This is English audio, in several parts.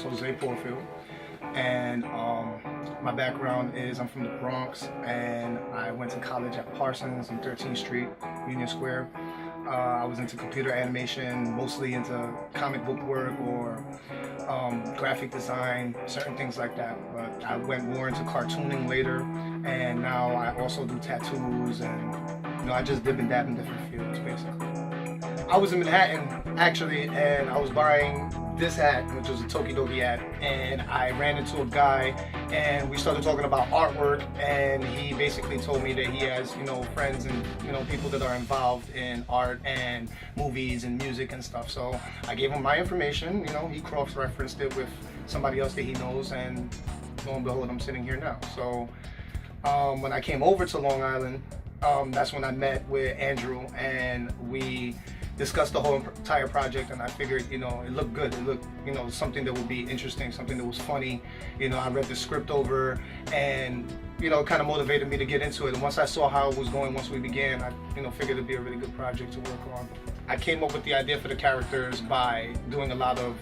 is Jose Porfil, and my background is I'm from the Bronx, and I went to college at Parsons on 13th Street, Union Square. I was into computer animation, mostly into comic book work or graphic design, certain things like that. But I went more into cartooning later, and now I also do tattoos, and I just dip and dab in different fields, basically. I was in Manhattan, actually, and I was buying this hat, which was a Tokidoki hat, and I ran into a guy, and we started talking about artwork, and he basically told me that he has, friends and, people that are involved in art and movies and music and stuff. So I gave him my information, he cross-referenced it with somebody else that he knows, and lo and behold, I'm sitting here now. So when I came over to Long Island, that's when I met with Andrew, and we discussed the whole entire project, and I figured, it looked good. It looked, something that would be interesting, something that was funny. I read the script over, and, it kind of motivated me to get into it. And once I saw how it was going, once we began, I, figured it'd be a really good project to work on. I came up with the idea for the characters by doing a lot of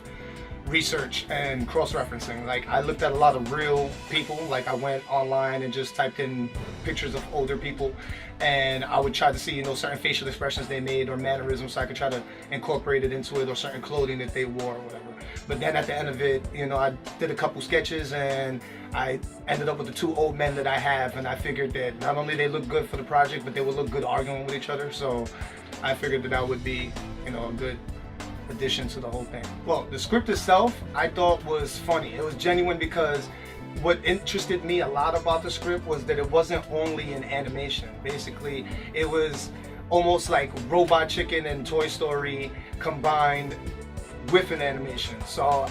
research and cross-referencing. Like, I looked at a lot of real people. Like, I went online and just typed in pictures of older people, and I would try to see, certain facial expressions they made or mannerisms, so I could try to incorporate it into it, or certain clothing that they wore or whatever. But then at the end of it, I did a couple sketches, and I ended up with the two old men that I have, and I figured that not only they look good for the project, but they would look good arguing with each other. So I figured that would be, a good addition to the whole thing. Well, the script itself I thought was funny. It was genuine, because what interested me a lot about the script was that it wasn't only an animation. Basically, it was almost like Robot Chicken and Toy Story combined with an animation. So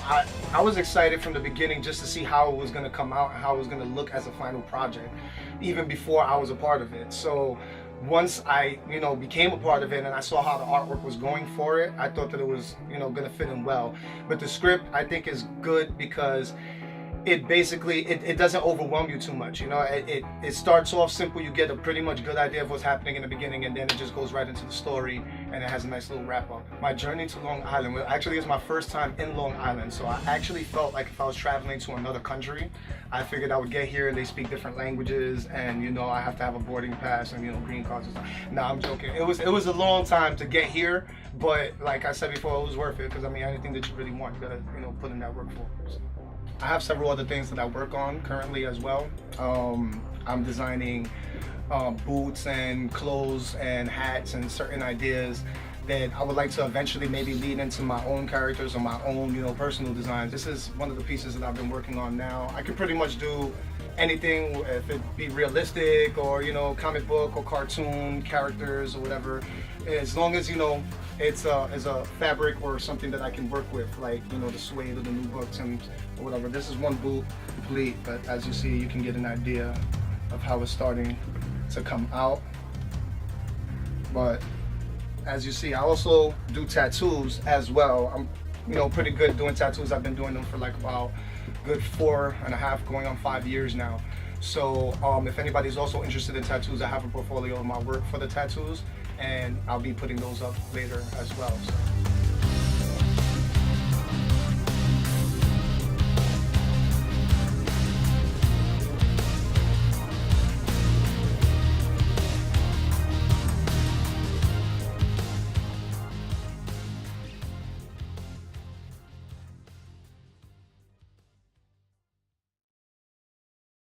I was excited from the beginning just to see how it was going to come out and how it was going to look as a final project, even before I was a part of it. So once I, became a part of it and I saw how the artwork was going for it, I thought that it was, going to fit in well. But the script, I think, is good because it basically, it doesn't overwhelm you too much. It starts off simple. You get a pretty much good idea of what's happening in the beginning, and then it just goes right into the story, and it has a nice little wrap up. My journey to Long Island, well, actually, it's my first time in Long Island, so I actually felt like if I was traveling to another country, I figured I would get here and they speak different languages, and I have to have a boarding pass and green cards and stuff. No, I'm joking. It was a long time to get here, but like I said before, it was worth it, because anything that you really want, you gotta put in that work for. So I have several other things that I work on currently as well. I'm designing boots and clothes and hats and certain ideas that I would like to eventually maybe lead into my own characters or my own, personal designs. This is one of the pieces that I've been working on now. I can pretty much do anything, if it be realistic or, comic book or cartoon characters or whatever, as long as, it's a fabric or something that I can work with, like, the suede or the new books and whatever. This is one boot complete, but as you see, you can get an idea of how it's starting to come out. But as you see, I also do tattoos as well. I'm, pretty good doing tattoos. I've been doing them for like about good 4.5, going on 5 years now. So if anybody's also interested in tattoos, I have a portfolio of my work for the tattoos, and I'll be putting those up later as well. So.